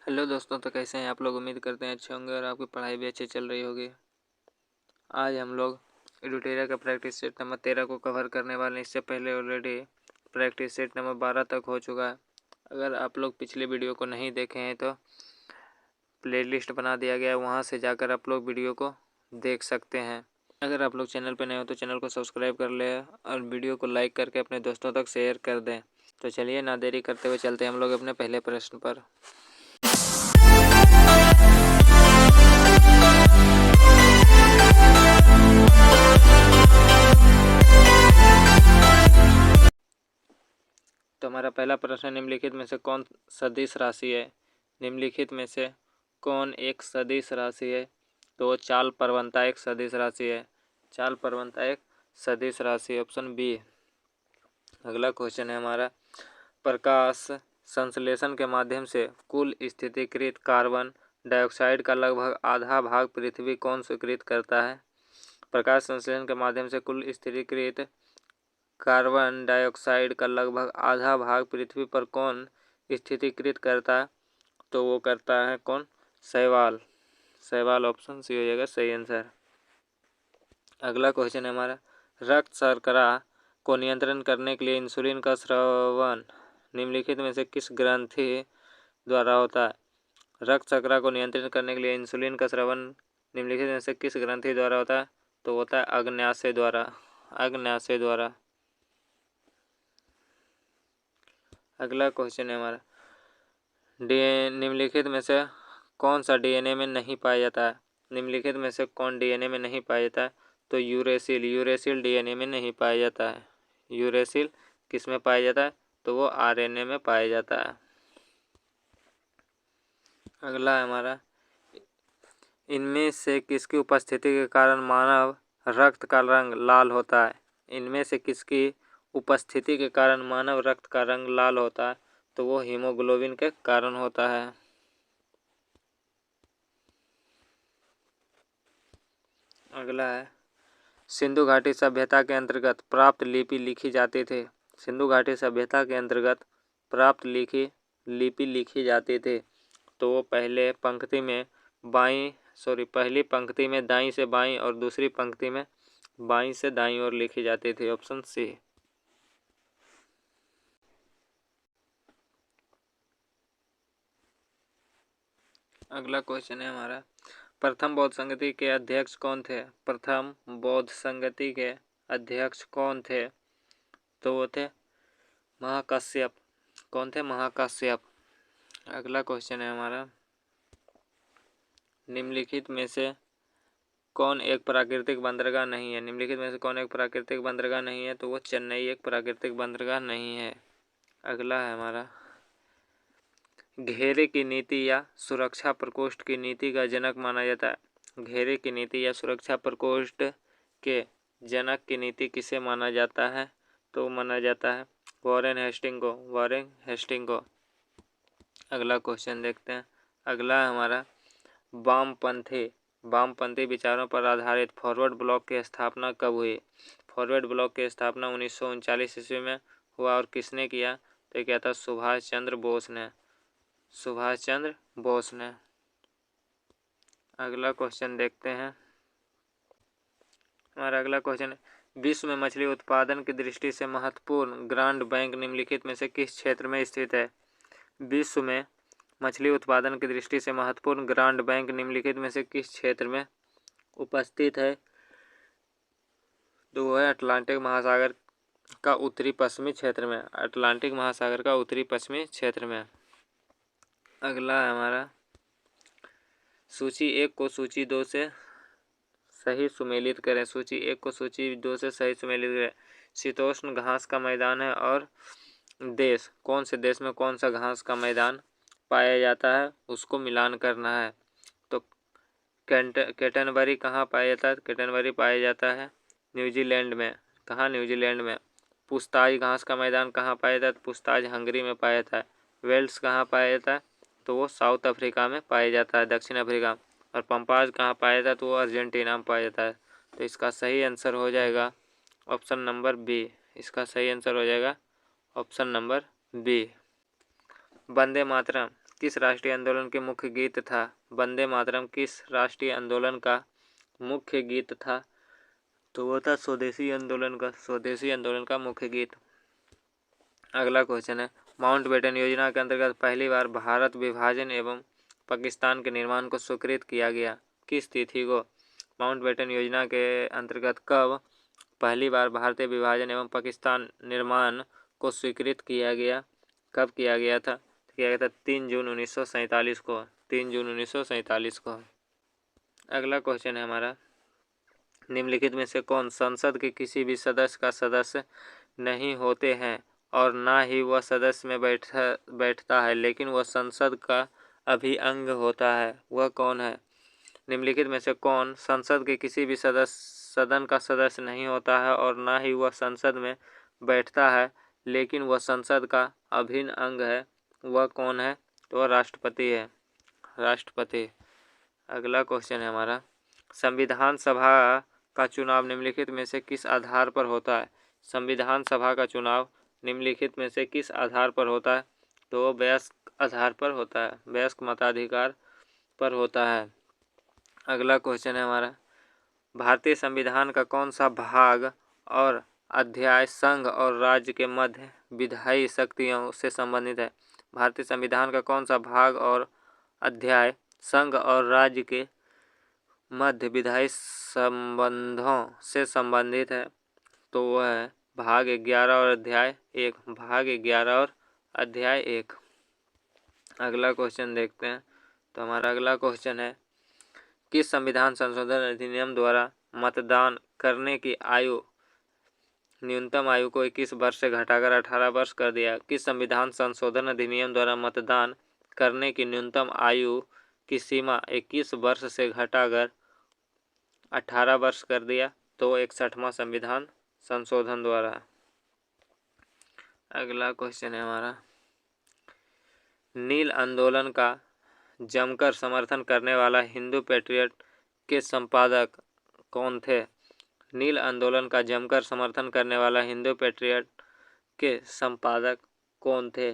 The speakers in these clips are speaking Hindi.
हेलो दोस्तों, तो कैसे हैं आप लोग। उम्मीद करते हैं अच्छे होंगे और आपकी पढ़ाई भी अच्छी चल रही होगी। आज हम लोग एडुटेरिया का प्रैक्टिस सेट नंबर 13 को कवर करने वाले हैं। इससे पहले ऑलरेडी प्रैक्टिस सेट नंबर 12 तक हो चुका है। अगर आप लोग पिछले वीडियो को नहीं देखे हैं तो प्लेलिस्ट बना दिया गया है, वहां से जाकर आप लोग वीडियो को देख सकते हैं। अगर आप लोग चैनल पर नए हो तो चैनल को सब्सक्राइब कर ले और वीडियो को लाइक करके अपने दोस्तों तक शेयर कर दें। तो चलिए ना देरी करते हुए चलते हैं हम लोग अपने पहले प्रश्न पर। तो हमारा पहला प्रश्न, निम्नलिखित में से कौन सदिश राशि है। निम्नलिखित में से कौन एक सदिश राशि है। तो चाल प्रवणता एक सदिश राशि है। चाल प्रवणता एक सदिश राशि, ऑप्शन बी। अगला क्वेश्चन है हमारा, प्रकाश संश्लेषण के माध्यम से कुल स्थिरीकृत कार्बन डाइऑक्साइड का लगभग आधा भाग पृथ्वी कौन स्वीकृत करता है। प्रकाश संश्लेषण के माध्यम से कुल स्थिरीकृत कार्बन डाइऑक्साइड का लगभग आधा भाग पृथ्वी पर कौन स्थिरीकृत करता है। तो वो करता है कौन, शैवाल। शैवाल, ऑप्शन सी हो जाएगा सही आंसर। अगला क्वेश्चन है हमारा, रक्त शर्करा को नियंत्रण करने के लिए इंसुलिन का स्रावन निम्नलिखित में से किस ग्रंथि द्वारा होता है। रक्त शर्करा को नियंत्रित करने के लिए इंसुलिन का स्रावन निम्नलिखित में से किस ग्रंथि द्वारा होता है। तो होता है अग्न्याशय द्वारा। अग्न्याशय द्वारा। अगला क्वेश्चन है हमारा, निम्नलिखित में से कौन सा डीएनए में नहीं पाया जाता है। निम्नलिखित में से कौन डीएनए में नहीं पाया जाता है। तो यूरेसिल। यूरेसिल डीएनए में नहीं पाया जाता है। यूरेसिल किस में पाया जाता है। तो वो आरएनए में पाया जाता है। अगला है हमारा, इनमें से किसकी उपस्थिति के कारण मानव रक्त का रंग लाल होता है। इनमें से किसकी उपस्थिति के कारण मानव रक्त का रंग लाल होता है। तो वो हीमोग्लोबिन के कारण होता है। अगला है, सिंधु घाटी सभ्यता के अंतर्गत प्राप्त लिपि लिखी जाती थी। सिंधु घाटी सभ्यता के अंतर्गत प्राप्त लिपि लिखी जाती थी। तो वो पहली पंक्ति में दाईं से बाईं और दूसरी पंक्ति में बाईं से दाईं ओर लिखी जाती थी, ऑप्शन सी। अगला क्वेश्चन है हमारा, प्रथम बौद्ध संगति के अध्यक्ष कौन थे। प्रथम बौद्ध संगति के अध्यक्ष कौन थे। तो वो थे महाकाश्यप। कौन थे, महाकाश्यप। अगला क्वेश्चन है हमारा, निम्नलिखित में से कौन एक प्राकृतिक बंदरगाह नहीं है। निम्नलिखित में से कौन एक प्राकृतिक बंदरगाह नहीं है। तो वो चेन्नई एक प्राकृतिक बंदरगाह नहीं है। अगला है हमारा, घेरे की नीति या सुरक्षा प्रकोष्ठ की नीति का जनक माना जाता है। घेरे की नीति या सुरक्षा प्रकोष्ठ के जनक की नीति किसे माना जाता है। तो माना जाता है वॉरेन हेस्टिंग को। वॉरेन हेस्टिंग को। अगला क्वेश्चन देखते हैं। अगला है हमारा, वामपंथी विचारों पर आधारित फॉरवर्ड ब्लॉक की स्थापना कब हुई। फॉरवर्ड ब्लॉक की स्थापना 1939 ईस्वी में हुआ और किसने किया। तो क्या था, सुभाष चंद्र बोस ने। सुभाष चंद्र बोस ने। अगला क्वेश्चन देखते हैं। हमारा अगला क्वेश्चन है, विश्व में मछली उत्पादन की दृष्टि से महत्वपूर्ण ग्रांड बैंक निम्नलिखित में से किस क्षेत्र में स्थित है। विश्व में मछली उत्पादन की दृष्टि से महत्वपूर्ण ग्रांड बैंक निम्नलिखित में से किस क्षेत्र में उपस्थित है। तो वह है अटलांटिक महासागर का उत्तरी पश्चिमी क्षेत्र में। अटलांटिक महासागर का उत्तरी पश्चिमी क्षेत्र में। अगला है हमारा, सूची 1 को सूची 2 से सही सुमेलित करें। सूची 1 को सूची 2 से सही सुमेलित करें। शीतोष्ण घास का मैदान है और देश, कौन से देश में कौन सा घास का मैदान पाया जाता है उसको मिलान करना है। तो कैटनबरी कहाँ पाया जाता है। कैटनबरी पाया जाता है न्यूजीलैंड में। कहाँ, न्यूजीलैंड में। पुस्ताज घास का मैदान कहाँ पाया जाता है। पुस्ताज हंगरी में पाया जाता है। वेल्स कहाँ पाया जाता है। तो वो साउथ अफ्रीका में पाया जाता है, दक्षिण अफ्रीका। और पंपाज कहाँ पाया जाता है। तो वो अर्जेंटीना में पाया जाता है। तो इसका सही आंसर हो जाएगा ऑप्शन नंबर बी। इसका सही आंसर हो जाएगा option number B. Vande Mataram किस राष्ट्रीय आंदोलन के मुख्य गीत था? वंदे मातरम किस राष्ट्रीय आंदोलन का मुख्य गीत था? तो वो था स्वदेशी आंदोलन का मुख्य गीत। अगला क्वेश्चन है, माउंटबेटन योजना के अंतर्गत पहली बार भारत विभाजन एवं पाकिस्तान के निर्माण को स्वीकृत किया गया, किस तिथि को? माउंटबेटन योजना के अंतर्गत कब पहली बार भारतीय विभाजन एवं पाकिस्तान निर्माण को स्वीकृत किया गया? कब किया गया था? किया गया था 3 जून 1947 को। 3 जून 1947 को। अगला क्वेश्चन है हमारा, निम्नलिखित में से कौन संसद के किसी भी सदस्य का सदस्य नहीं होते हैं और ना ही वह सदस्य में बैठता है, लेकिन वह संसद का अभिअंग होता है? वह कौन है? निम्नलिखित में से कौन संसद के किसी भी सदन का सदस्य नहीं होता है और ना ही वह संसद में बैठता है, लेकिन वह संसद का अभिन्न अंग है? वह कौन है? तो वह राष्ट्रपति है। राष्ट्रपति। अगला क्वेश्चन है हमारा, संविधान सभा का चुनाव निम्नलिखित में से किस आधार पर होता है? संविधान सभा का चुनाव निम्नलिखित में से किस आधार पर होता है? तो वो वयस्क आधार पर होता है, वयस्क मताधिकार पर होता है। अगला क्वेश्चन है हमारा, भारतीय संविधान का कौन सा भाग और अध्याय संघ और राज्य के मध्य विधायी शक्तियों से संबंधित है? भारतीय संविधान का कौन सा भाग और अध्याय संघ और राज्य के मध्य विधायी संबंधों से संबंधित है? तो वह है भाग 11 और अध्याय 1। भाग 11 और अध्याय 1। अगला क्वेश्चन देखते हैं। तो हमारा अगला क्वेश्चन है, किस संविधान संशोधन अधिनियम द्वारा मतदान करने की आयु न्यूनतम आयु को 21 वर्ष से घटाकर 18 वर्ष कर दिया? किस संविधान संशोधन अधिनियम द्वारा मतदान करने की न्यूनतम आयु की सीमा 21 वर्ष से घटाकर 18 वर्ष कर दिया? तो 61वां संविधान संशोधन द्वारा। अगला क्वेश्चन है हमारा, नील आंदोलन का जमकर समर्थन करने वाला हिंदू पैट्रियट के संपादक कौन थे? नील आंदोलन का जमकर समर्थन करने वाला हिंदू पैट्रियट के संपादक कौन थे?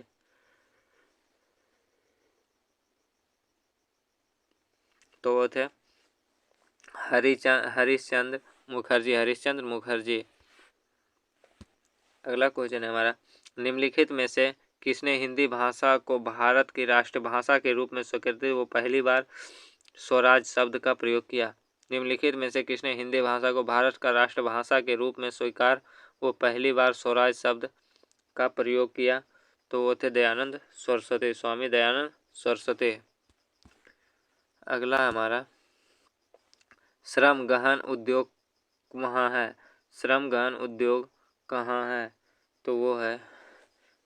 तो वो थे हरिश्चंद्र मुखर्जी। अगला क्वेश्चन है हमारा, निम्नलिखित में से किसने हिंदी भाषा को भारत की राष्ट्रभाषा के रूप में स्वीकृत वो पहली बार स्वराज शब्द का प्रयोग किया? निम्नलिखित में से किसने हिंदी भाषा को भारत का राष्ट्रभाषा के रूप में स्वीकार वो पहली बार स्वराज शब्द का प्रयोग किया? तो वो थे दयानंद सरस्वती, स्वामी दयानंद सरस्वती। अगला हमारा, श्रम गहन उद्योग कहाँ है? श्रम गहन उद्योग कहाँ है? तो वो है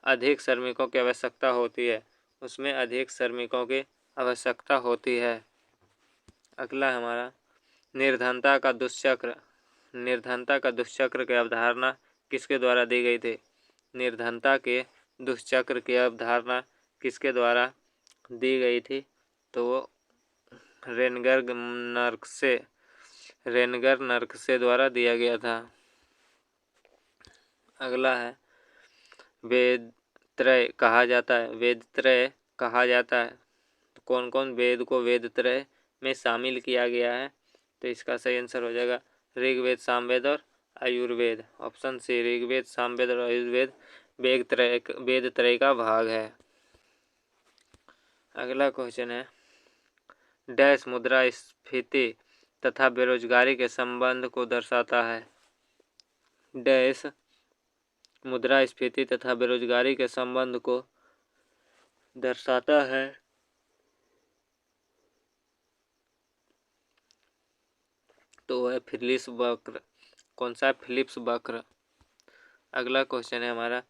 अधिक श्रमिकों की आवश्यकता होती है, उसमें अधिक श्रमिकों की आवश्यकता होती है। अगला हमारा, निर्धनता का दुष्चक्र की अवधारणा किसके द्वारा दी गई थी? निर्धनता के दुष्चक्र की अवधारणा किसके द्वारा दी गई थी? तो वो रेनगर नर्कसे द्वारा दिया गया था। अगला है, वेदत्रय कहा जाता है। तो कौन कौन वेद को वेदत्रय में शामिल किया गया है? तो इसका सही आंसर हो जाएगा ऋग्वेद, सामवेद और आयुर्वेद। ऑप्शन सी, ऋग्वेद, सामवेद और आयुर्वेद वेदत्रय का भाग है। अगला क्वेश्चन है, डैश मुद्रास्फीति तथा बेरोजगारी के संबंध को दर्शाता है? डैश मुद्रास्फीति तथा बेरोजगारी के संबंध को दर्शाता है? तो वह फिलिप्स वक्र। कौन सा? फिलिप्स वक्र। अगला क्वेश्चन है हमारा,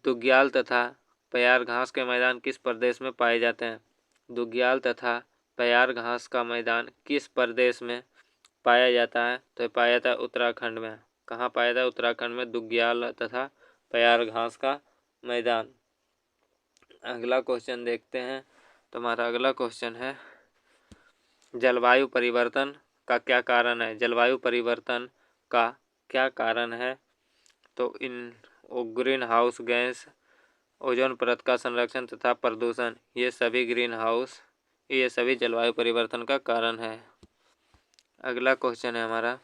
दुग्याल तथा प्यार घास के मैदान किस प्रदेश में पाए जाते हैं? दुग्याल तथा प्यार घास का मैदान किस प्रदेश में पाया जाता है? तो पाया जाता है उत्तराखंड में। कहाँ पाया जाता है? उत्तराखंड में दुग्याल तथा प्यार घास का मैदान। अगला क्वेश्चन देखते हैं। तो हमारा अगला क्वेश्चन है, जलवायु परिवर्तन का क्या कारण है? जलवायु परिवर्तन का क्या कारण है? तो ग्रीन हाउस गैस ओजोन परत का संरक्षण तथा प्रदूषण, ये सभी जलवायु परिवर्तन का कारण है। अगला क्वेश्चन है हमारा,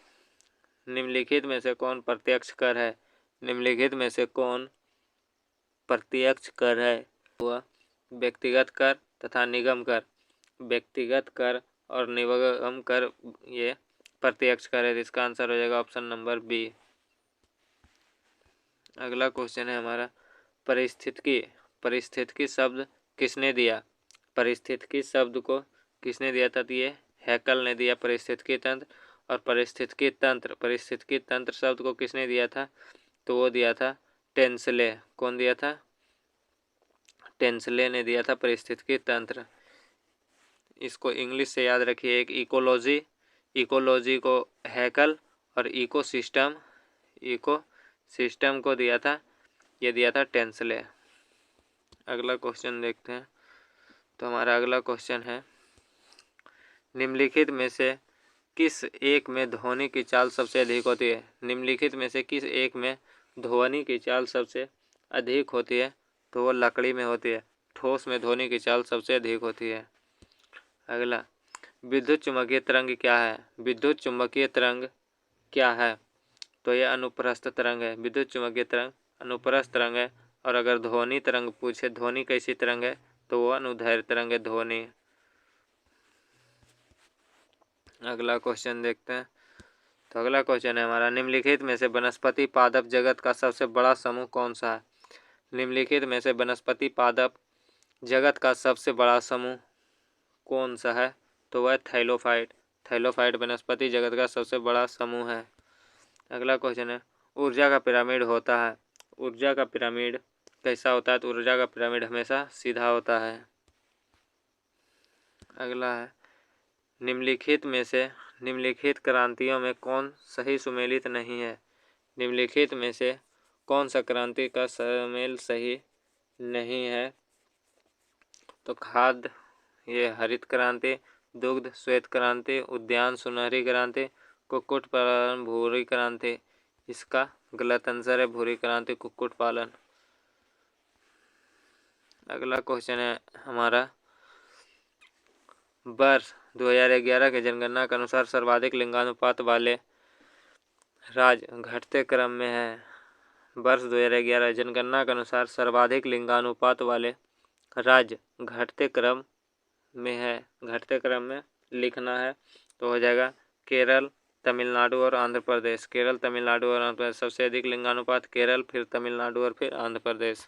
निम्नलिखित में से कौन प्रत्यक्ष कर है? निम्नलिखित में से कौन प्रत्यक्ष कर है? वह व्यक्तिगत कर तथा निगम कर। व्यक्तिगत कर और निगम कर ये प्रत्यक्ष कर है। इसका आंसर हो जाएगा ऑप्शन नंबर बी। अगला क्वेश्चन है हमारा, परिस्थितिकी शब्द किसने दिया? परिस्थितिकी शब्द को किसने दिया था? तो ये हैकल ने दिया परिस्थितिकी तंत्र। और परिस्थितिकी तंत्र शब्द को किसने दिया था? तो वो दिया था टेंसले। कौन दिया था? टेंसले ने दिया था परिस्थितिकी तंत्र। इसको इंग्लिश से याद रखिए, एक इकोलॉजी को हैकल और इकोसिस्टम को दिया था, ये दिया था टेंसले। अगला क्वेश्चन देखते हैं। तो हमारा अगला क्वेश्चन है, निम्नलिखित में से किस एक में ध्वनि की चाल सबसे अधिक होती है? निम्नलिखित में से किस एक में ध्वनि की चाल सबसे अधिक होती है? तो वो लकड़ी में होती है। ठोस में ध्वनि की चाल सबसे अधिक होती है। अगला, विद्युत चुम्बकीय तरंग क्या है? विद्युत चुम्बकीय तरंग क्या है? तो यह अनुप्रस्थ तरंग है। विद्युत चुम्बकीय तरंग अनुप्रस्थ तरंग है। और अगर ध्वनि तरंग पूछे, ध्वनि कैसी तरंग है, तो वह अनुदैर्ध्य तरंग है, ध्वनि। अगला क्वेश्चन देखते हैं। तो अगला क्वेश्चन है हमारा, निम्नलिखित में से वनस्पति पादप जगत का सबसे बड़ा समूह कौन सा है? निम्नलिखित में से वनस्पति पादप जगत का सबसे बड़ा समूह कौन सा है? तो वह थैलोफाइट वनस्पति जगत का सबसे बड़ा समूह है। अगला क्वेश्चन है, ऊर्जा का पिरामिड होता है। ऊर्जा का पिरामिड कैसा होता है? तो ऊर्जा का पिरामिड हमेशा सीधा होता है। अगला है, निम्नलिखित क्रांतियों में कौन सही सुमेलित नहीं है? निम्नलिखित में से कौन सा क्रांति का सुमेल सही नहीं है? तो खाद्य, ये हरित क्रांति, दुग्ध श्वेत क्रांति, उद्यान सुनहरी क्रांति, कुक्कुट पालन भूरी क्रांति। इसका गलत आंसर है भूरी क्रांति, कुक्कुट पालन। अगला क्वेश्चन है हमारा, वर्ष 2011 के जनगणना के अनुसार सर्वाधिक लिंगानुपात वाले राज्य घटते क्रम में है। वर्ष 2011 जनगणना के अनुसार सर्वाधिक लिंगानुपात वाले राज्य घटते क्रम में है। घटते क्रम में लिखना है तो हो जाएगा केरल, तमिलनाडु और आंध्र प्रदेश। केरल, तमिलनाडु और आंध्र प्रदेश। सबसे अधिक लिंगानुपात केरल, फिर तमिलनाडु और फिर आंध्र प्रदेश।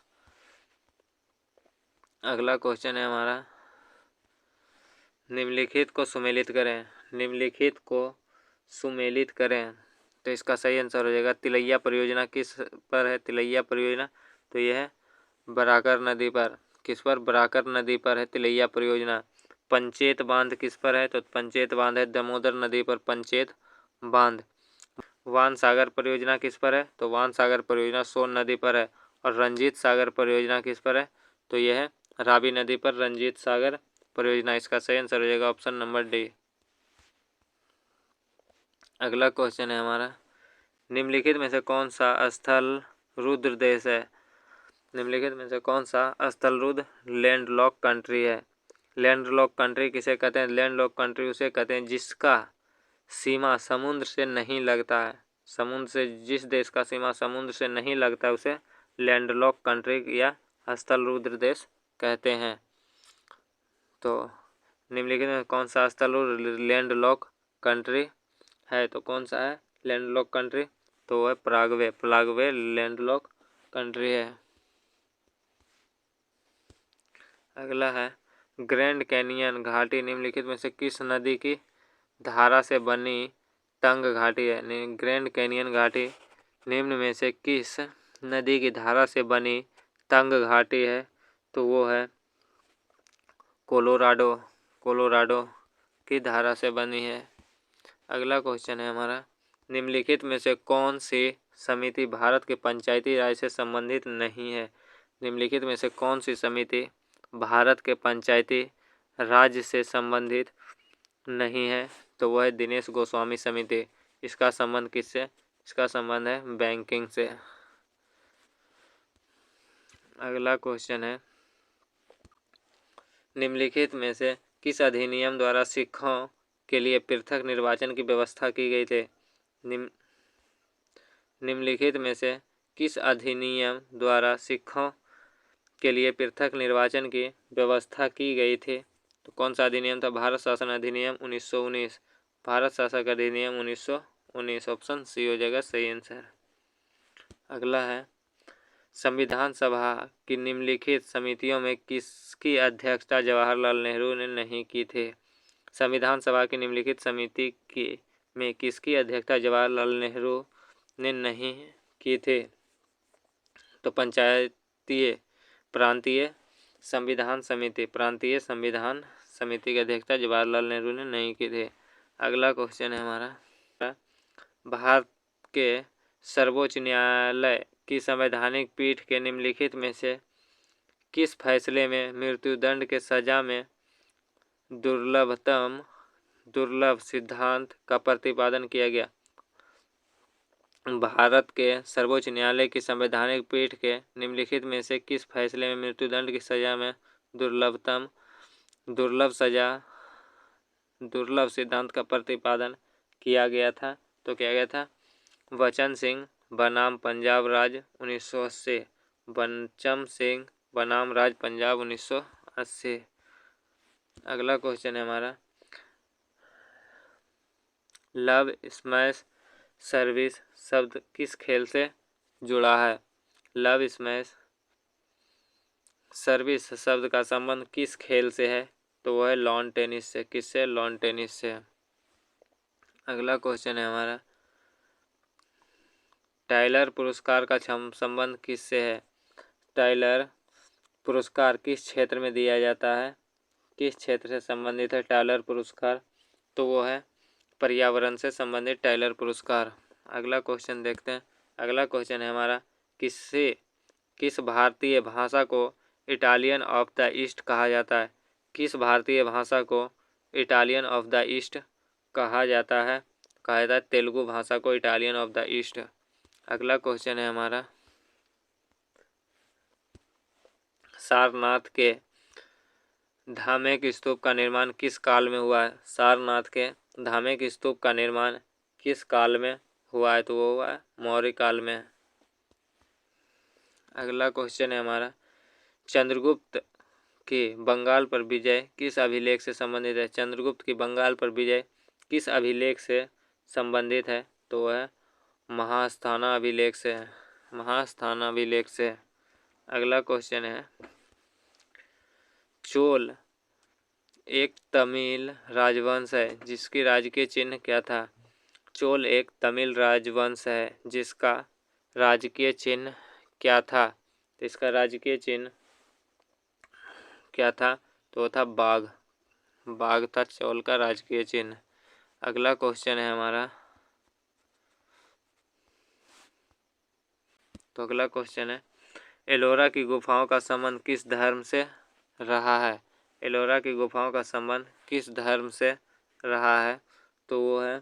अगला क्वेश्चन है हमारा, निम्नलिखित को सुमेलित करें। निम्नलिखित को सुमेलित करें। तो इसका सही आंसर हो जाएगा तिलैया परियोजना। किस पर है तिलैया परियोजना? तो यह है बराकर नदी पर। किस पर? बराकर नदी पर है तिलैया परियोजना। पंचेत बांध किस पर है? तो पंचेत बांध है दामोदर नदी पर, पंचेत बांध। वान सागर परियोजना किस पर है? तो वान सागर परियोजना सोन नदी पर है। और रंजीत सागर परियोजना किस पर है? तो यह है रावी नदी पर, रंजीत सागर परियोजना। इसका सही आंसर हो जाएगा ऑप्शन नंबर डी। अगला क्वेश्चन है हमारा, निम्नलिखित में से कौन सा स्थल रुद्र देश है? निम्नलिखित में से कौन सा स्थल रुद्र लैंडलॉक कंट्री है? लैंडलॉक कंट्री किसे कहते हैं? लैंडलॉक कंट्री उसे कहते हैं जिसका सीमा समुद्र से नहीं लगता है। समुद्र से, जिस देश का सीमा समुद्र से नहीं लगता है उसे लैंडलॉक कंट्री या स्थल रुद्र देश कहते हैं। तो निम्नलिखित में कौन सा स्थल लैंडलॉक कंट्री है? तो कौन सा है लैंडलॉक कंट्री? तो वह पराग्वे लैंडलॉक कंट्री है। अगला है, ग्रैंड कैनियन घाटी निम्नलिखित में से किस नदी की धारा से बनी तंग घाटी है? ग्रैंड कैनियन घाटी निम्न में से किस नदी की धारा से बनी तंग घाटी है? तो वो है कोलोराडो की धारा से बनी है। अगला क्वेश्चन है हमारा, निम्नलिखित में से कौन सी समिति भारत के पंचायती राज से संबंधित नहीं है? निम्नलिखित में से कौन सी समिति भारत के पंचायती राज से संबंधित नहीं है? तो वह है दिनेश गोस्वामी समिति। इसका संबंध किससे? इसका संबंध है बैंकिंग से। अगला क्वेश्चन है, निम्नलिखित में से किस अधिनियम द्वारा सिखों के लिए पृथक निर्वाचन की व्यवस्था की गई थी? निम्नलिखित में से किस अधिनियम द्वारा सिखों के लिए पृथक निर्वाचन की व्यवस्था की गई थी? तो कौन सा अधिनियम था? भारत शासन अधिनियम 1919। भारत शासक अधिनियम 1919। ऑप्शन सी हो जाएगा सही आंसर। अगला है, संविधान सभा की निम्नलिखित समितियों में किसकी अध्यक्षता जवाहरलाल नेहरू ने नहीं की थी? संविधान सभा की निम्नलिखित समिति में किसकी अध्यक्षता जवाहरलाल नेहरू ने नहीं की थी? तो पंचायतीय प्रांतीय संविधान समिति, प्रांतीय संविधान समिति की अध्यक्षता जवाहरलाल नेहरू ने नहीं की थी। अगला क्वेश्चन है हमारा, भारत के सर्वोच्च न्यायालय की संवैधानिक पीठ के निम्नलिखित में से किस फैसले में मृत्युदंड के सजा में दुर्लभ सिद्धांत का प्रतिपादन किया गया? भारत के सर्वोच्च न्यायालय की संवैधानिक पीठ के निम्नलिखित में से किस फैसले में मृत्युदंड की सजा में दुर्लभ सिद्धांत का प्रतिपादन किया गया था? तो क्या गया था? वचन सिंह बनाम पंजाब राज 1980। बंचम सिंह बनाम राज पंजाब 1980। अगला क्वेश्चन है हमारा, लव स्मैश सर्विस शब्द किस खेल से जुड़ा है? लव स्मैश सर्विस शब्द का संबंध किस खेल से है? तो वह है लॉन टेनिस से। किससे? लॉन टेनिस से। अगला क्वेश्चन है हमारा, टाइलर पुरस्कार का संबंध किससे है? टाइलर पुरस्कार किस क्षेत्र में दिया जाता है? किस क्षेत्र से संबंधित है टाइलर पुरस्कार? तो वो है पर्यावरण से संबंधित टाइलर पुरस्कार। अगला क्वेश्चन देखते हैं। अगला क्वेश्चन है हमारा, किस भारतीय भाषा को इटालियन ऑफ द ईस्ट कहा जाता है? किस भारतीय भाषा को इटालियन ऑफ द ईस्ट कहा जाता है? तेलुगु भाषा को इटालियन ऑफ द ईस्ट। अगला क्वेश्चन है हमारा, सारनाथ के धामेक स्तूप का निर्माण किस काल में हुआ है? सारनाथ के धामेक स्तूप का निर्माण किस काल में हुआ है? तो वो हुआ है मौर्य काल में। अगला क्वेश्चन है हमारा, चंद्रगुप्त की बंगाल पर विजय किस अभिलेख से संबंधित है? चंद्रगुप्त की बंगाल पर विजय किस अभिलेख से संबंधित है? तो वह है महास्थाना अभिलेख से। महास्थाना अभिलेख से। अगला क्वेश्चन है, चोल एक तमिल राजवंश है जिसकी राजकीय चिन्ह क्या था? चोल एक तमिल राजवंश है जिसका राजकीय चिन्ह क्या था? तो इसका राजकीय चिन्ह क्या था? तो वो था बाघ। बाघ था चोल का राजकीय चिन्ह। अगला क्वेश्चन है हमारा, तो अगला क्वेश्चन है, एलोरा की गुफाओं का संबंध किस धर्म से रहा है? एलोरा की गुफाओं का संबंध किस धर्म से रहा है? तो वो है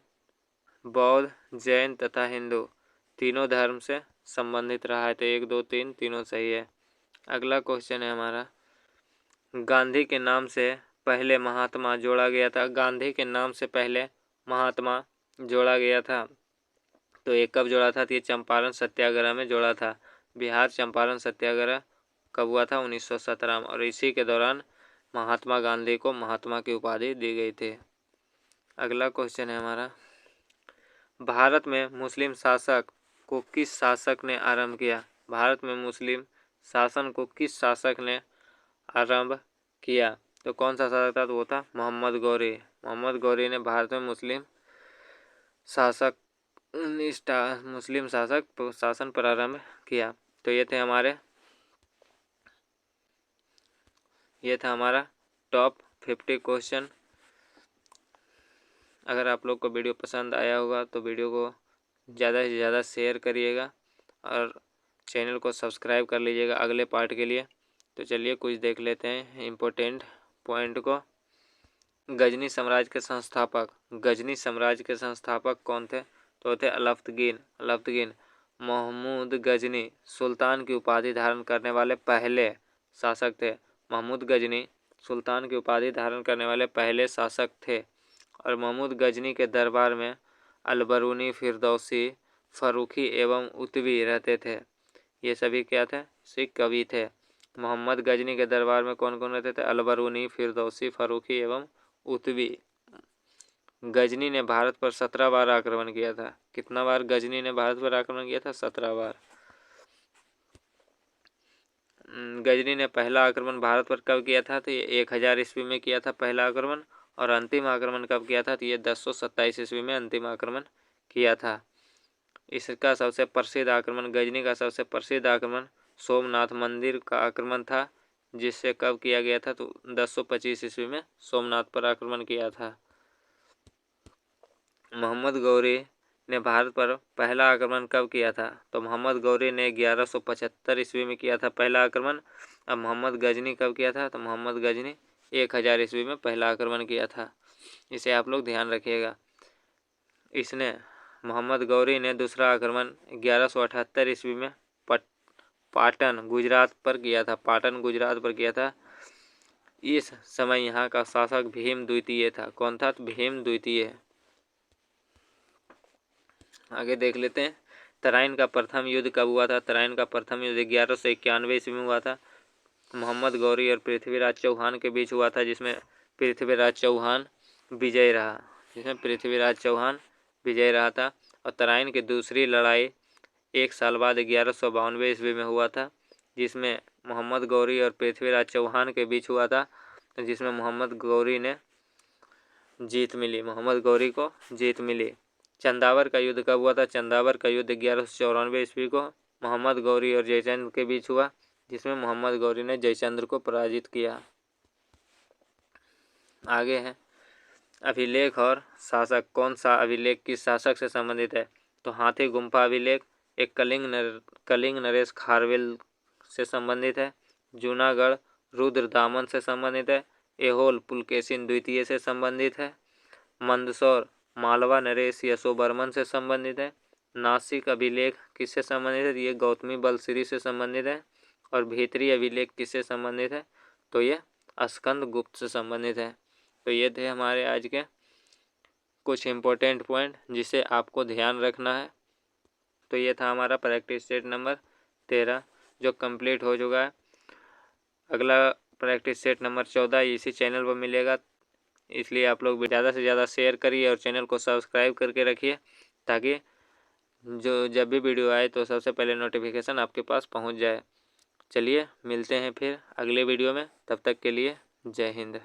बौद्ध, जैन तथा हिंदू। तीनों धर्म से संबंधित रहा है। तो 1, 2, 3 तीनों सही है। अगला क्वेश्चन है हमारा, गांधी के नाम से पहले महात्मा जोड़ा गया था। गांधी के नाम से पहले महात्मा जोड़ा गया था। तो ये कब जोड़ा था? तो ये चंपारण सत्याग्रह में जोड़ा था। बिहार चंपारण सत्याग्रह कब हुआ था? 1917 में। और इसी के दौरान महात्मा गांधी को महात्मा की उपाधि दी गई थी। अगला क्वेश्चन है हमारा, भारत में मुस्लिम शासक को किस शासक ने आरंभ किया? भारत में मुस्लिम शासन को किस शासक ने आरंभ किया? तो कौन सा शासक था? तो वो था मोहम्मद गौरी। मोहम्मद गौरी ने भारत में मुस्लिम शासक शासन प्रारंभ किया। तो ये था हमारा टॉप 50 क्वेश्चन। अगर आप लोग को वीडियो पसंद आया होगा तो वीडियो को ज़्यादा से ज़्यादा शेयर करिएगा और चैनल को सब्सक्राइब कर लीजिएगा अगले पार्ट के लिए। तो चलिए कुछ देख लेते हैं इम्पोर्टेंट पॉइंट को। गजनी साम्राज्य के संस्थापक कौन थे? तो थे अलाउद्दीन। महमूद गजनी सुल्तान की उपाधि धारण करने वाले पहले शासक थे। महमूद गजनी सुल्तान की उपाधि धारण करने वाले पहले शासक थे। और महमूद गजनी के दरबार में अलबरूनी, फिरदौसी, फर्रुखी एवं उतवी रहते थे। ये सभी क्या थे? सिख कवि थे। मोहम्मद गजनी के दरबार में कौन कौन रहते थे? अलबरूनी, फिरदौसी, फर्रुखी एवं उतवी। गजनी ने भारत पर 17 बार आक्रमण किया था। कितना बार गजनी ने भारत पर आक्रमण किया था? 17 बार। गजनी ने पहला आक्रमण भारत पर कब किया था? तो ये 1000 ईस्वी में किया था पहला आक्रमण। और अंतिम आक्रमण कब किया था? तो ये 1027 ईस्वी में अंतिम आक्रमण किया था। इसका सबसे प्रसिद्ध आक्रमण, गजनी का सबसे प्रसिद्ध आक्रमण सोमनाथ मंदिर का आक्रमण था, जिससे कब किया गया था? तो 1025 ईस्वी में सोमनाथ पर आक्रमण किया था। मोहम्मद गौरी ने भारत पर पहला आक्रमण कब किया था? तो मोहम्मद गौरी ने 1175 ईस्वी में किया था पहला आक्रमण। अब मोहम्मद गजनी कब किया था? तो मोहम्मद गजनी 1000 ईस्वी में पहला आक्रमण किया था। इसे आप लोग ध्यान रखिएगा। इसने मोहम्मद गौरी ने दूसरा आक्रमण 1178 ईस्वी में पाटन गुजरात पर किया था। पाटन गुजरात पर किया था। इस समय यहाँ का शासक भीम द्वितीय था। कौन था? तो भीम द्वितीय। आगे देख लेते हैं। तराइन का प्रथम युद्ध कब हुआ था? तराइन का प्रथम युद्ध 1191 ईस्वी में हुआ था। मोहम्मद गौरी और पृथ्वीराज चौहान के बीच हुआ था, जिसमें पृथ्वीराज चौहान विजय रहा। था। और तराइन की दूसरी लड़ाई 1 साल बाद 1192 ईस्वी में हुआ था, जिसमें मोहम्मद गौरी और पृथ्वीराज चौहान के बीच हुआ था, जिसमें मोहम्मद गौरी को जीत मिली। चंदावर का युद्ध कब हुआ था? चंदावर का युद्ध 1194 ईस्वी को मोहम्मद गौरी और जयचंद्र के बीच हुआ, जिसमें मोहम्मद गौरी ने जयचंद्र को पराजित किया। आगे है अभिलेख और शासक। कौन सा अभिलेख किस शासक से संबंधित है? तो हाथी गुम्फा अभिलेख एक कलिंग नरेश खारवेल से संबंधित है। जूनागढ़ रुद्रदामन से संबंधित है। एहोल पुलकेशिन द्वितीय से संबंधित है। मंदसौर मालवा नरेश यशोवर्मन से संबंधित है। नासिक अभिलेख किससे संबंधित है? ये गौतमी बलश्री से संबंधित है। और भीतरी अभिलेख किससे संबंधित है? तो ये स्कंद गुप्त से संबंधित है। तो ये थे हमारे आज के कुछ इम्पोर्टेंट पॉइंट जिसे आपको ध्यान रखना है। तो ये था हमारा प्रैक्टिस सेट नंबर 13 जो कंप्लीट हो चुका है। अगला प्रैक्टिस सेट नंबर 14 इसी चैनल पर मिलेगा, इसलिए आप लोग ज़्यादा से ज़्यादा शेयर करिए और चैनल को सब्सक्राइब करके रखिए, ताकि जब भी वीडियो आए तो सबसे पहले नोटिफिकेशन आपके पास पहुंच जाए। चलिए मिलते हैं फिर अगले वीडियो में, तब तक के लिए जय हिंद।